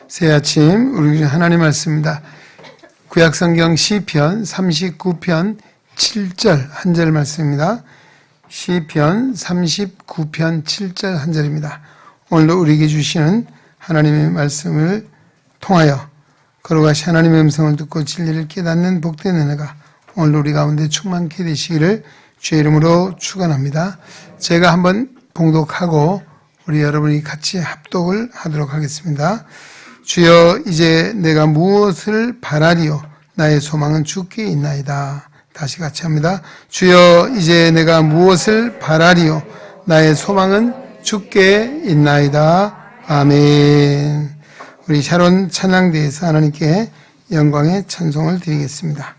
새 아침 우리 하나님 말씀입니다. 구약성경 시편 39편 7절 한 절 말씀입니다. 시편 39편 7절 한 절입니다. 오늘도 우리에게 주시는 하나님의 말씀을 통하여 걸어가시 하나님의 음성을 듣고 진리를 깨닫는 복된 은혜가 오늘도 우리 가운데 충만케 되시기를 주의 이름으로 축원합니다. 제가 한번 봉독하고 우리 여러분이 같이 합독을 하도록 하겠습니다. 주여 이제 내가 무엇을 바라리요 나의 소망은 주께 있나이다. 다시 같이 합니다. 주여 이제 내가 무엇을 바라리요 나의 소망은 주께 있나이다. 아멘. 우리 샤론 찬양대에서 하나님께 영광의 찬송을 드리겠습니다.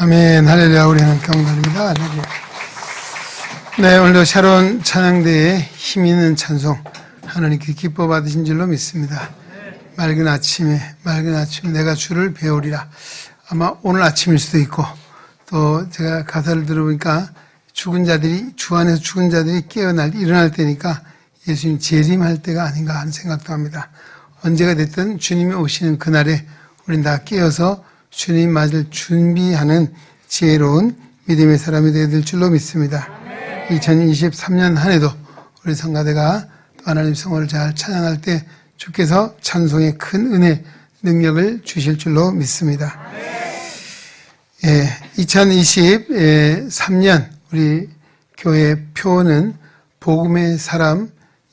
아멘. 할렐루야. 우리 하나님 경건입니다. 할렐루야. 네, 오늘도 새로운 찬양대에 힘 있는 찬송 하나님께 기뻐 받으신 줄로 믿습니다. 맑은 아침에 내가 주를 배우리라. 아마 오늘 아침일 수도 있고, 또 제가 가사를 들어보니까 주 안에서 죽은 자들이 일어날 때니까 예수님 재림할 때가 아닌가 하는 생각도 합니다. 언제가 됐든 주님이 오시는 그날에 우린 다 깨어서 주님 맞을 준비하는 지혜로운 믿음의 사람이 되어야 될 줄로 믿습니다. 2023년 한 해도 우리 성가대가 또 하나님 성호를 잘 찬양할 때 주께서 찬송의 큰 은혜, 능력을 주실 줄로 믿습니다. 2023년 우리 교회 표어는 복음의 사람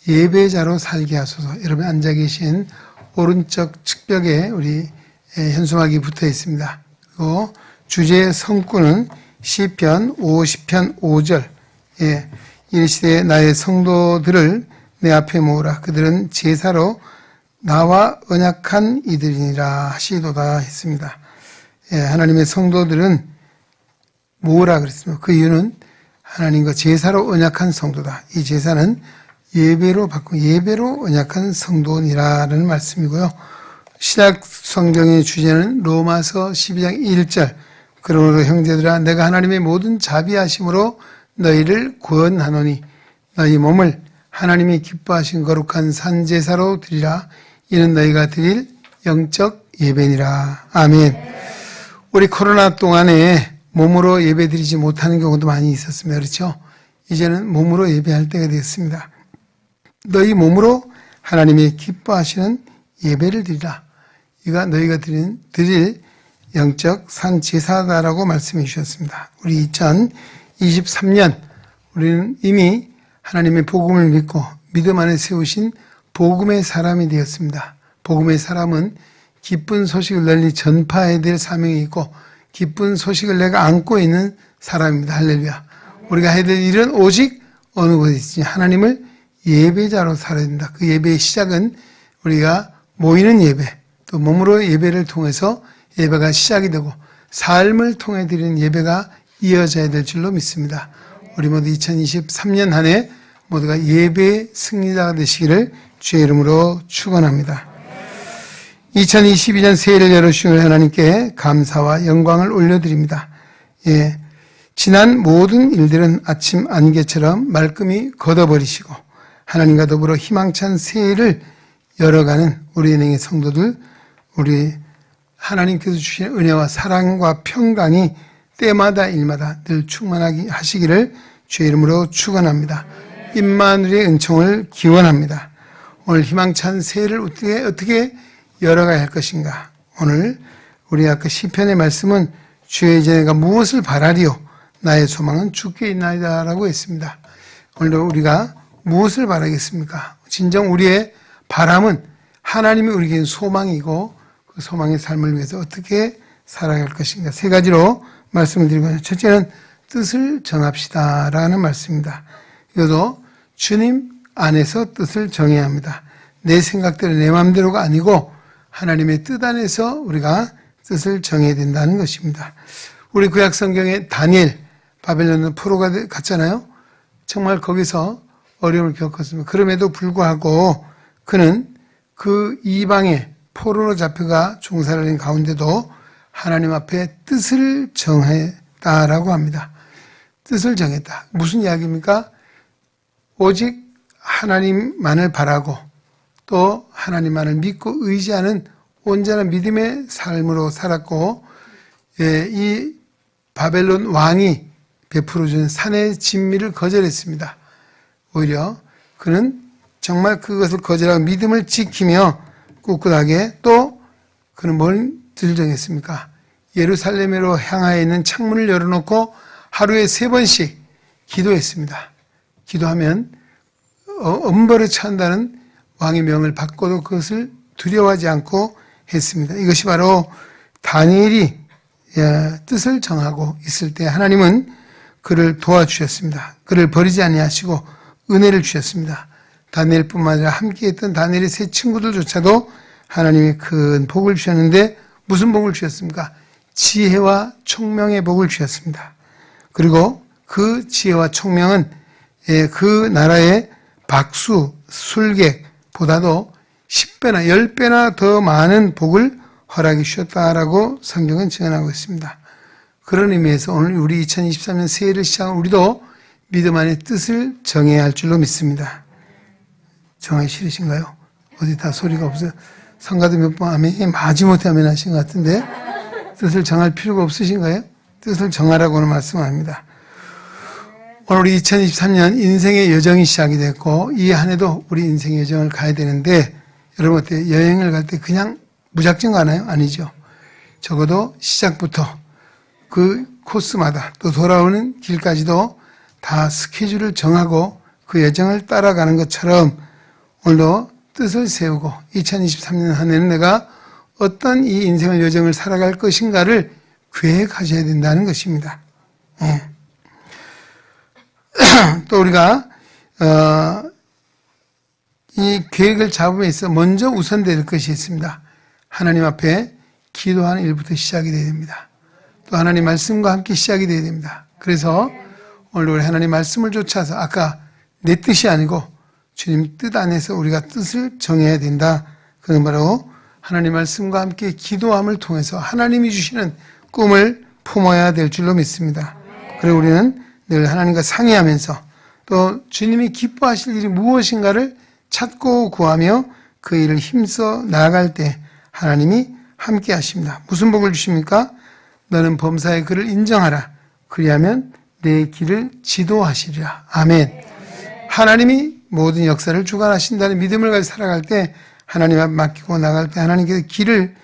예배자로 살게 하소서. 여러분 앉아 계신 오른쪽 측벽에 우리 현수막이 붙어 있습니다. 그리고 주제의 성구는 시편 50편 5절. 이르시되 나의 성도들을 내 앞에 모으라. 그들은 제사로 나와 언약한 이들이니라 하시도다 했습니다. 하나님의 성도들은 모으라 그랬습니다. 그 이유는 하나님과 제사로 언약한 성도다. 이 제사는 예배로 언약한 성도니라는 말씀이고요. 신약 성경의 주제는 로마서 12장 1절. 그러므로 형제들아 내가 하나님의 모든 자비하심으로 너희를 구원하노니 너희 몸을 하나님이 기뻐하신 거룩한 산제사로 드리라. 이는 너희가 드릴 영적 예배니라. 아멘. 우리 코로나 동안에 몸으로 예배드리지 못하는 경우도 많이 있었습니다. 그렇죠? 이제는 몸으로 예배할 때가 되었습니다. 너희 몸으로 하나님이 기뻐하시는 예배를 드리라. 이가 너희가 드릴 영적 산제사다라고 말씀해 주셨습니다. 우리 2023년 우리는 이미 하나님의 복음을 믿고 믿음 안에 세우신 복음의 사람이 되었습니다. 복음의 사람은 기쁜 소식을 널리 전파해야 될 사명이 있고 기쁜 소식을 내가 안고 있는 사람입니다. 할렐루야. 우리가 해야 될 일은 오직 어느 곳에 있으니 하나님을 예배자로 살아야 된다. 그 예배의 시작은 우리가 모이는 예배, 또 몸으로 예배를 통해서 예배가 시작이 되고 삶을 통해 드리는 예배가 이어져야 될 줄로 믿습니다. 우리 모두 2023년 한 해 모두가 예배의 승리자가 되시기를 주의 이름으로 축원합니다. 2022년 새해를 열어주신 하나님께 감사와 영광을 올려드립니다. 지난 모든 일들은 아침 안개처럼 말끔히 걷어버리시고 하나님과 더불어 희망찬 새해를 열어가는 우리 은행의 성도들, 우리 하나님께서 주신 은혜와 사랑과 평강이 때마다 일마다 늘 충만하게 하시기를 주의 이름으로 축원합니다. 임마누엘의 은총을 기원합니다. 오늘 희망찬 새해를 어떻게 열어가야 할 것인가? 오늘 우리 아까 시편의 말씀은 주의 이제 내가 무엇을 바라리요? 나의 소망은 주께 있나이다 라고 했습니다. 오늘도 우리가 무엇을 바라겠습니까? 진정 우리의 바람은 하나님이 우리에게 소망이고 그 소망의 삶을 위해서 어떻게 살아갈 것인가? 세 가지로 말씀을 드리고, 첫째는 뜻을 정합시다 라는 말씀입니다. 이것도 주님 안에서 뜻을 정해야 합니다. 내 생각대로 내 마음대로가 아니고 하나님의 뜻 안에서 우리가 뜻을 정해야 된다는 것입니다. 우리 구약 성경에 다니엘, 바벨론은 포로가 갔잖아요. 정말 거기서 어려움을 겪었습니다. 그럼에도 불구하고 그는 그 이방의 포로로 잡혀가 종살을 한 가운데도 하나님 앞에 뜻을 정했다라고 합니다. 뜻을 정했다. 무슨 이야기입니까? 오직 하나님만을 바라고 또 하나님만을 믿고 의지하는 온전한 믿음의 삶으로 살았고, 이 바벨론 왕이 베풀어준 산의 진미를 거절했습니다. 오히려 그는 정말 그것을 거절하고 믿음을 지키며 꿋꿋하게, 또 그는 뭘 정했습니까? 예루살렘으로 향하여 있는 창문을 열어놓고 하루에 3번씩 기도했습니다. 기도하면 엄벌을 처한다는 왕의 명을 받고도 그것을 두려워하지 않고 했습니다. 이것이 바로 다니엘이 뜻을 정하고 있을 때 하나님은 그를 도와주셨습니다. 그를 버리지 아니하시고 은혜를 주셨습니다. 다니엘뿐만 아니라 함께했던 다니엘의 세 친구들조차도 하나님이 큰 복을 주셨는데 무슨 복을 주셨습니까? 지혜와 총명의 복을 주셨습니다. 그리고 그 지혜와 총명은 그 나라의 박수, 술객보다도 10배나 10배나 더 많은 복을 허락해 주셨다라고 성경은 증언하고 있습니다. 그런 의미에서 오늘 우리 2023년 새해를 시작한 우리도 믿음 안에 뜻을 정해야 할 줄로 믿습니다. 정하기 싫으신가요? 어디 다 소리가 없어요. 성가도 몇 번 아멘, 마지못해 아멘 하신 것 같은데 뜻을 정할 필요가 없으신가요? 뜻을 정하라고는 말씀합니다. 오늘 우리 2023년 인생의 여정이 시작이 됐고 이 한 해도 우리 인생의 여정을 가야 되는데 여러분 어때요? 여행을 갈 때 그냥 무작정 가나요? 아니죠. 적어도 시작부터 그 코스마다 또 돌아오는 길까지도 다 스케줄을 정하고 그 여정을 따라가는 것처럼 오늘도 뜻을 세우고 2023년 한 해는 내가 어떤 이 인생의 여정을 살아갈 것인가를 계획하셔야 된다는 것입니다. 예. 또 우리가 이 계획을 잡음에 있어 먼저 우선될 것이 있습니다. 하나님 앞에 기도하는 일부터 시작이 되어야 됩니다. 또 하나님 말씀과 함께 시작이 되어야 됩니다. 그래서 오늘 우리 하나님 말씀을 쫓아서 아까 내 뜻이 아니고 주님 뜻 안에서 우리가 뜻을 정해야 된다. 그건 바로 하나님 말씀과 함께 기도함을 통해서 하나님이 주시는 꿈을 품어야 될 줄로 믿습니다. 그리고 우리는 늘 하나님과 상의하면서 또 주님이 기뻐하실 일이 무엇인가를 찾고 구하며 그 일을 힘써 나아갈 때 하나님이 함께 하십니다. 무슨 복을 주십니까? 너는 범사의 그를 인정하라. 그리하면 내 길을 지도하시리라. 아멘. 하나님이 모든 역사를 주관하신다는 믿음을 가지고 살아갈 때 하나님 앞에 맡기고 나갈 때 하나님께서 길을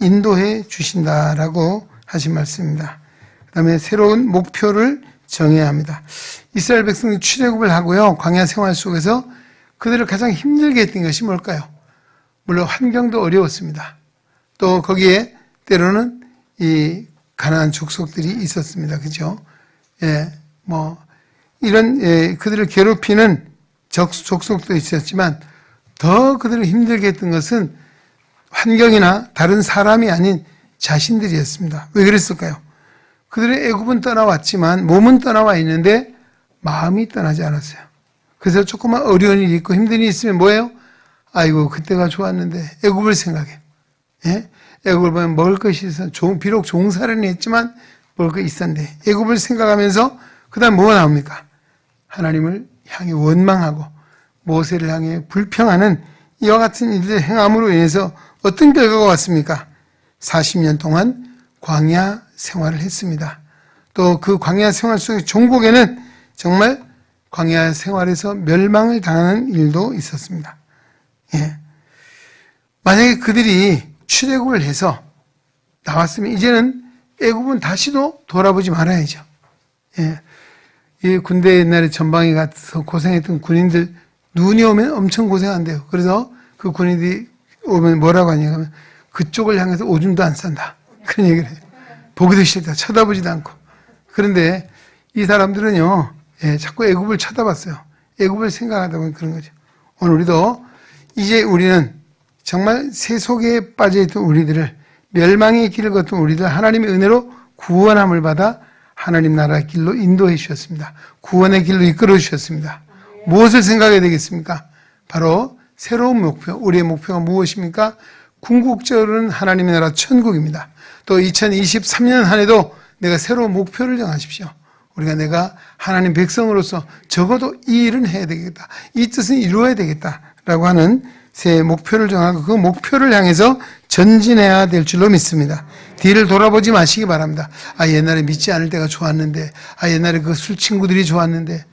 인도해 주신다라고 하신 말씀입니다. 그 다음에 새로운 목표를 정해야 합니다. 이스라엘 백성이 출애굽을 하고요. 광야 생활 속에서 그들을 가장 힘들게 했던 것이 뭘까요? 물론 환경도 어려웠습니다. 또 거기에 때로는 이 가나안 족속들이 있었습니다. 그죠? 예, 이런, 그들을 괴롭히는 족속도 있었지만 더 그들을 힘들게 했던 것은 환경이나 다른 사람이 아닌 자신들이었습니다. 왜 그랬을까요? 그들의 애굽은 떠나왔지만 몸은 떠나와 있는데 마음이 떠나지 않았어요. 그래서 조금만 어려운 일이 있고 힘든 일이 있으면 뭐예요? 아이고 그때가 좋았는데 애굽을 생각해. 예? 애굽을 보면 먹을 것이 있어. 비록 종살이는 했지만 먹을 것이 있었는데 애굽을 생각하면서 그 다음 뭐가 나옵니까? 하나님을 향해 원망하고 모세를 향해 불평하는 이와 같은 일들을 행함으로 인해서 어떤 결과가 왔습니까? 40년 동안 광야 생활을 했습니다. 또 그 광야 생활 속의 종국에는 정말 광야 생활에서 멸망을 당하는 일도 있었습니다. 예. 만약에 그들이 출애굽을 해서 나왔으면 이제는 애굽은 다시도 돌아보지 말아야죠. 예. 이 군대 옛날에 전방에 가서 고생했던 군인들 눈이 오면 엄청 고생한대요. 그래서 그 군인들이 오면 뭐라고 하냐면 그쪽을 향해서 오줌도 안 싼다. 그런 얘기를 해요. 보기도 싫다. 쳐다보지도 않고. 그런데 이 사람들은요, 자꾸 애굽을 쳐다봤어요. 애굽을 생각하다 보니 그런 거죠. 오늘 우리도 이제 우리는 정말 세속에 빠져있던 우리들을 멸망의 길을 걷던 우리들 하나님의 은혜로 구원함을 받아 하나님 나라의 길로 인도해 주셨습니다. 구원의 길로 이끌어 주셨습니다. 무엇을 생각해야 되겠습니까? 바로 새로운 목표, 우리의 목표가 무엇입니까? 궁극적으로는 하나님의 나라 천국입니다. 또 2023년 한 해도 내가 새로운 목표를 정하십시오. 내가 하나님 백성으로서 적어도 이 일은 해야 되겠다. 이 뜻은 이루어야 되겠다라고 하는 새 목표를 정하고 그 목표를 향해서 전진해야 될 줄로 믿습니다. 뒤를 돌아보지 마시기 바랍니다. 옛날에 믿지 않을 때가 좋았는데, 옛날에 그 술 친구들이 좋았는데,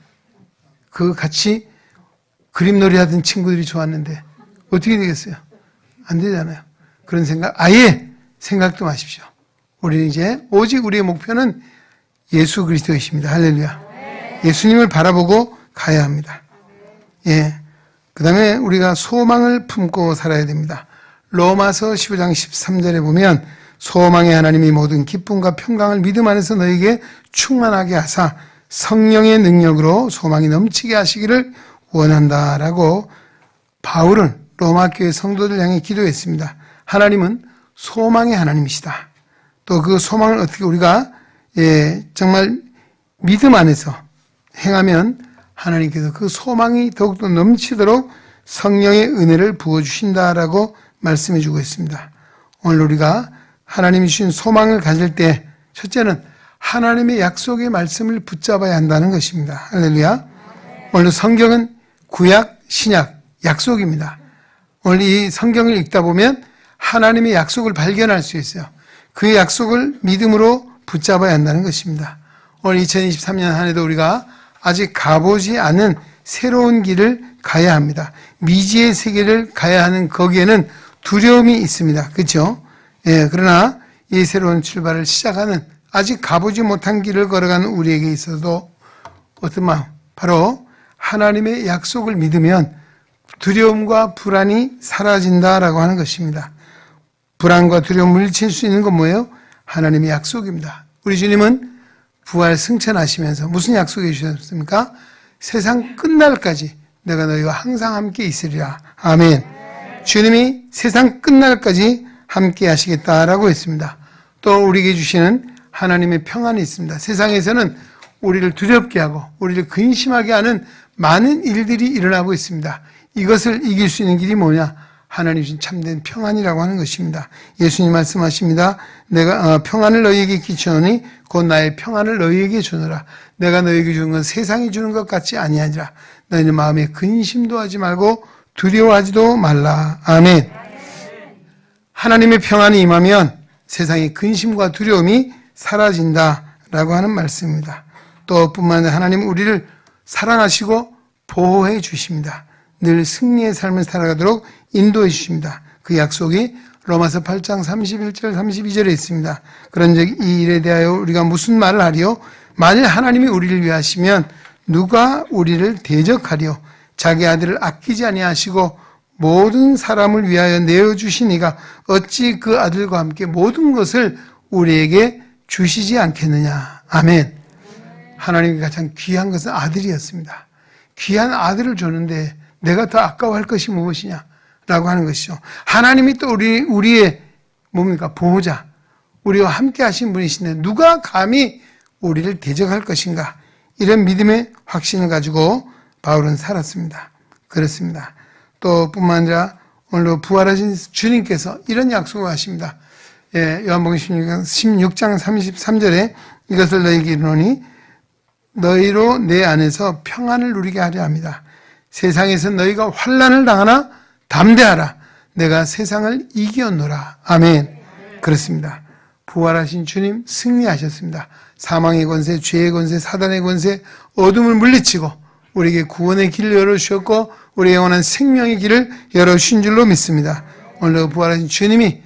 그 같이 그림놀이 하던 친구들이 좋았는데, 어떻게 되겠어요? 안 되잖아요. 그런 생각, 아예 생각도 마십시오. 우리는 이제 오직 우리의 목표는 예수 그리스도이십니다. 할렐루야. 예수님을 바라보고 가야 합니다. 예. 그 다음에 우리가 소망을 품고 살아야 됩니다. 로마서 15장 13절에 보면 소망의 하나님이 모든 기쁨과 평강을 믿음 안에서 너에게 충만하게 하사 성령의 능력으로 소망이 넘치게 하시기를 원한다라고 바울은 로마 교회 성도들 향해 기도했습니다. 하나님은 소망의 하나님이시다. 또 그 소망을 어떻게 우리가 정말 믿음 안에서 행하면 하나님께서 그 소망이 더욱더 넘치도록 성령의 은혜를 부어주신다라고 말씀해 주고 있습니다. 오늘 우리가 하나님이 주신 소망을 가질 때 첫째는 하나님의 약속의 말씀을 붙잡아야 한다는 것입니다. 할렐루야. 오늘 성경은 구약, 신약, 약속입니다. 오늘 이 성경을 읽다 보면 하나님의 약속을 발견할 수 있어요. 그 약속을 믿음으로 붙잡아야 한다는 것입니다. 오늘 2023년 한 해도 우리가 아직 가보지 않은 새로운 길을 가야 합니다. 미지의 세계를 가야 하는 거기에는 두려움이 있습니다. 그렇죠? 그러나 이 새로운 출발을 시작하는 아직 가보지 못한 길을 걸어가는 우리에게 있어도 어떤 마음? 바로 하나님의 약속을 믿으면 두려움과 불안이 사라진다라고 하는 것입니다. 불안과 두려움을 물리칠 수 있는 건 뭐예요? 하나님의 약속입니다. 우리 주님은 부활 승천하시면서 무슨 약속해 주셨습니까? 세상 끝날까지 내가 너희와 항상 함께 있으리라. 아멘. 주님이 세상 끝날까지 함께 하시겠다라고 했습니다. 또 우리에게 주시는 하나님의 평안이 있습니다. 세상에서는 우리를 두렵게 하고 우리를 근심하게 하는 많은 일들이 일어나고 있습니다. 이것을 이길 수 있는 길이 뭐냐? 하나님 주신 참된 평안이라고 하는 것입니다. 예수님 말씀하십니다. 내가 평안을 너희에게 끼치노니 곧 나의 평안을 너희에게 주노라. 내가 너희에게 주는 건 세상이 주는 것 같지 아니하니라. 너희는 마음에 근심도 하지 말고 두려워하지도 말라. 아멘. 하나님의 평안이 임하면 세상의 근심과 두려움이 사라진다라고 하는 말씀입니다. 또 뿐만 아니라 하나님은 우리를 사랑하시고 보호해 주십니다. 늘 승리의 삶을 살아가도록 인도해 주십니다. 그 약속이 로마서 8장 31절 32절에 있습니다. 그런즉 이 일에 대하여 우리가 무슨 말을 하리요? 만일 하나님이 우리를 위하시면 누가 우리를 대적하리요? 자기 아들을 아끼지 아니하시고 모든 사람을 위하여 내어주시니가 어찌 그 아들과 함께 모든 것을 우리에게 주시지 않겠느냐. 아멘. 하나님께 가장 귀한 것은 아들이었습니다. 귀한 아들을 줬는데 내가 더 아까워할 것이 무엇이냐? 라고 하는 것이죠. 하나님이 또 우리의 뭡니까? 보호자. 우리와 함께 하신 분이신데 누가 감히 우리를 대적할 것인가? 이런 믿음의 확신을 가지고 바울은 살았습니다. 그렇습니다. 또 뿐만 아니라 오늘도 부활하신 주님께서 이런 약속을 하십니다. 요한복음 16장 33절에 이것을 너희에게 이르노니 너희로 내 안에서 평안을 누리게 하려 합니다. 세상에서 너희가 환난을 당하나 담대하라. 내가 세상을 이겼노라. 아멘. 그렇습니다. 부활하신 주님 승리하셨습니다. 사망의 권세, 죄의 권세, 사단의 권세, 어둠을 물리치고 우리에게 구원의 길을 열어주셨고 우리의 영원한 생명의 길을 열어주신 줄로 믿습니다. 오늘 부활하신 주님이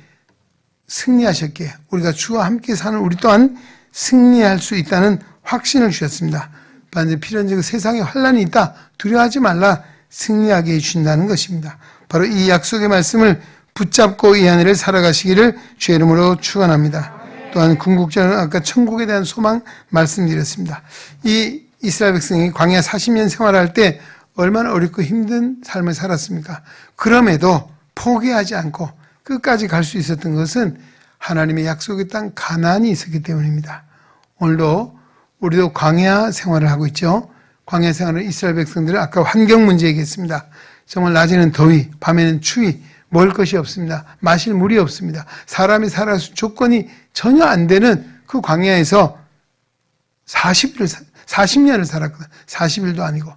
승리하셨기에 우리가 주와 함께 사는 우리 또한 승리할 수 있다는 확신을 주셨습니다. 반드시 필연적 세상에 환난이 있다. 두려워하지 말라. 승리하게 해주신다는 것입니다. 바로 이 약속의 말씀을 붙잡고 이 한 해를 살아가시기를 주의 이름으로 축원합니다. 또한 궁극적으로 아까 천국에 대한 소망 말씀드렸습니다. 이 이스라엘 백성이 광야 40년 생활할 때 얼마나 어렵고 힘든 삶을 살았습니까? 그럼에도 포기하지 않고 끝까지 갈 수 있었던 것은 하나님의 약속의 땅 가나안이 있었기 때문입니다. 오늘도 우리도 광야 생활을 하고 있죠. 광야 생활을 이스라엘 백성들은 아까 환경 문제 얘기했습니다. 정말 낮에는 더위, 밤에는 추위, 먹을 것이 없습니다. 마실 물이 없습니다. 사람이 살아갈 수 조건이 전혀 안 되는 그 광야에서 40년을 살았거든. 40일도 아니고.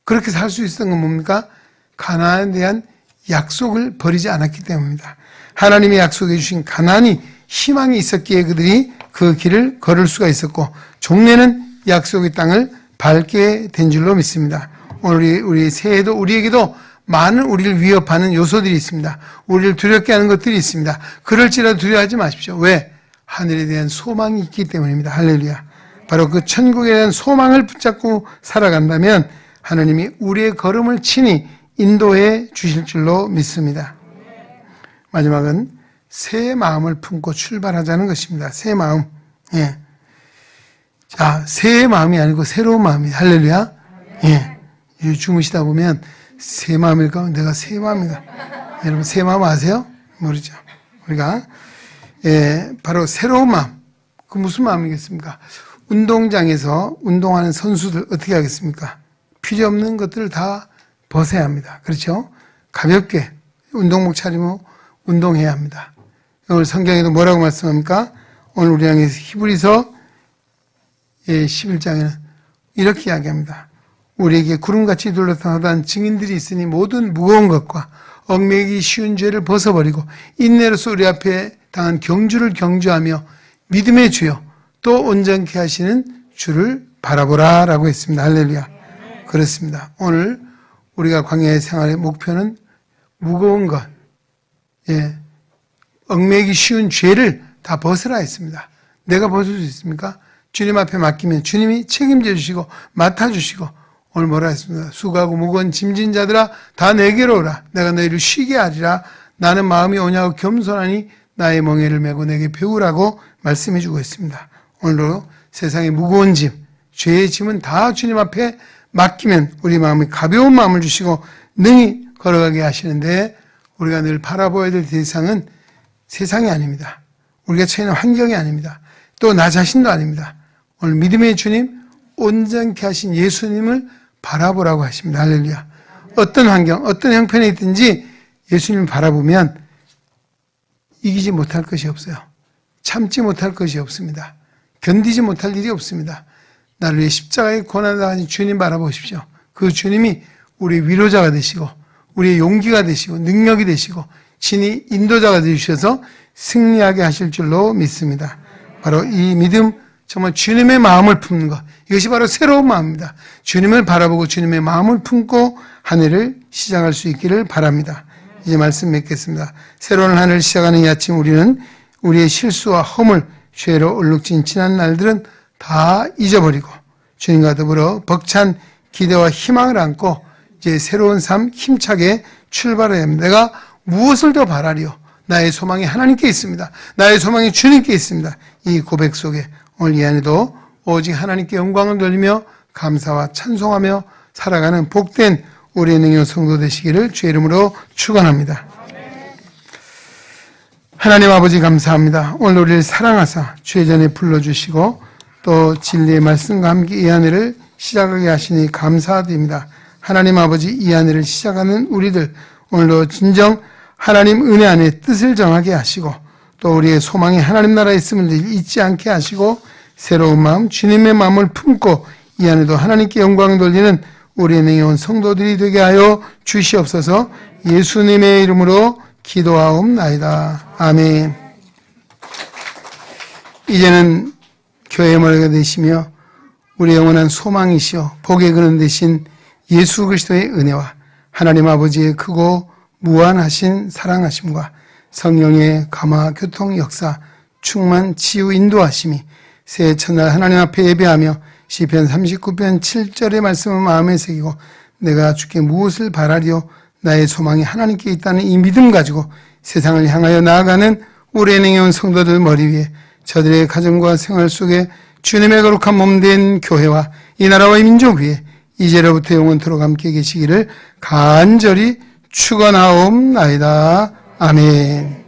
그렇게 살 수 있었던 건 뭡니까? 가나안에 대한 약속을 버리지 않았기 때문입니다. 하나님의 약속해 주신 가나안이 희망이 있었기에 그들이 그 길을 걸을 수가 있었고 종래는 약속의 땅을 밟게 된 줄로 믿습니다. 오늘 우리 새해도 우리에게도 많은 우리를 위협하는 요소들이 있습니다. 우리를 두렵게 하는 것들이 있습니다. 그럴지라도 두려워하지 마십시오. 왜? 하늘에 대한 소망이 있기 때문입니다. 할렐루야. 바로 그 천국에 대한 소망을 붙잡고 살아간다면 하나님이 우리의 걸음을 친히 인도해 주실 줄로 믿습니다. 마지막은 새 마음을 품고 출발하자는 것입니다. 새 마음. 예. 자, 새 마음이 아니고 새로운 마음이. 할렐루야. 예. 주무시다 보면 새 마음일까? 내가 새 마음인가? 여러분 새 마음 아세요? 모르죠. 우리가 바로 새로운 마음. 그 무슨 마음이겠습니까? 운동장에서 운동하는 선수들 어떻게 하겠습니까? 필요 없는 것들을 다 벗어야 합니다. 그렇죠? 가볍게 운동복 차리고 운동해야 합니다. 오늘 성경에도 뭐라고 말씀합니까? 오늘 우리 향해서 히브리서 11장에는 이렇게 이야기합니다. 우리에게 구름같이 둘러싸는 증인들이 있으니 모든 무거운 것과 얽매이기 쉬운 죄를 벗어버리고 인내로서 우리 앞에 당한 경주를 경주하며 믿음의 주여 또 온전케 하시는 주를 바라보라 라고 했습니다. 할렐루야. 그렇습니다. 오늘 우리가 광야의 생활의 목표는 무거운 것, 얽매이기 쉬운 죄를 다 벗으라 했습니다. 내가 벗을 수 있습니까? 주님 앞에 맡기면 주님이 책임져 주시고 맡아주시고 오늘 뭐라 했습니까? 수고하고 무거운 짐진 자들아 다 내게로 오라. 내가 너희를 쉬게 하리라. 나는 마음이 오냐고 겸손하니 나의 멍에를 메고 내게 배우라고 말씀해 주고 있습니다. 오늘도 세상의 무거운 짐, 죄의 짐은 다 주님 앞에 맡기면 우리 마음이 가벼운 마음을 주시고 능히 걸어가게 하시는데 우리가 늘 바라보아야 될 대상은 세상이 아닙니다. 우리가 처해 있는 환경이 아닙니다. 또 나 자신도 아닙니다. 오늘 믿음의 주님, 온전케 하신 예수님을 바라보라고 하십니다. 할렐루야. 어떤 환경, 어떤 형편에 있든지 예수님을 바라보면 이기지 못할 것이 없어요. 참지 못할 것이 없습니다. 견디지 못할 일이 없습니다. 나를 위해 십자가의 고난을 당하신 주님 바라보십시오. 그 주님이 우리의 위로자가 되시고 우리의 용기가 되시고 능력이 되시고 친히 인도자가 되주셔서 승리하게 하실 줄로 믿습니다. 바로 이 믿음, 정말 주님의 마음을 품는 것, 이것이 바로 새로운 마음입니다. 주님을 바라보고 주님의 마음을 품고 한 해를 시작할 수 있기를 바랍니다. 이제 말씀 맺겠습니다. 새로운 한 해를 시작하는 이 아침 우리는 우리의 실수와 허물, 죄로 얼룩진 지난 날들은 다 잊어버리고 주님과 더불어 벅찬 기대와 희망을 안고 이제 새로운 삶 힘차게 출발해야 합니다. 내가 무엇을 더 바라리요? 나의 소망이 하나님께 있습니다. 나의 소망이 주님께 있습니다. 이 고백 속에 오늘 이 안에도 오직 하나님께 영광을 돌리며 감사와 찬송하며 살아가는 복된 우리의 능력 성도 되시기를 주의 이름으로 축원합니다. 하나님 아버지 감사합니다. 오늘 우리를 사랑하사 주의 전에 불러주시고 또 진리의 말씀과 함께 이 한 해를 시작하게 하시니 감사드립니다. 하나님 아버지 이 한 해를 시작하는 우리들 오늘도 진정 하나님 은혜 안에 뜻을 정하게 하시고 또 우리의 소망이 하나님 나라에 있음을 잊지 않게 하시고 새로운 마음 주님의 마음을 품고 이 안에도 하나님께 영광을 돌리는 우리의 능해온 성도들이 되게 하여 주시옵소서. 예수님의 이름으로 기도하옵나이다. 아멘. 이제는 교회의 머리가 되시며 우리의 영원한 소망이시여 복의 근원 되신 예수 그리스도의 은혜와 하나님 아버지의 크고 무한하신 사랑하심과 성령의 감화 교통 역사 충만 치유 인도하심이 새해 첫날 하나님 앞에 예배하며 시편 39편 7절의 말씀을 마음에 새기고 내가 주께 무엇을 바라리요 나의 소망이 하나님께 있다는 이 믿음 가지고 세상을 향하여 나아가는 우리의 능해온 성도들 머리 위에 저들의 가정과 생활 속에 주님의 거룩한 몸된 교회와 이 나라와 이 민족 위에 이제로부터 영원토록 함께 계시기를 간절히 축원하옵나이다. 아멘.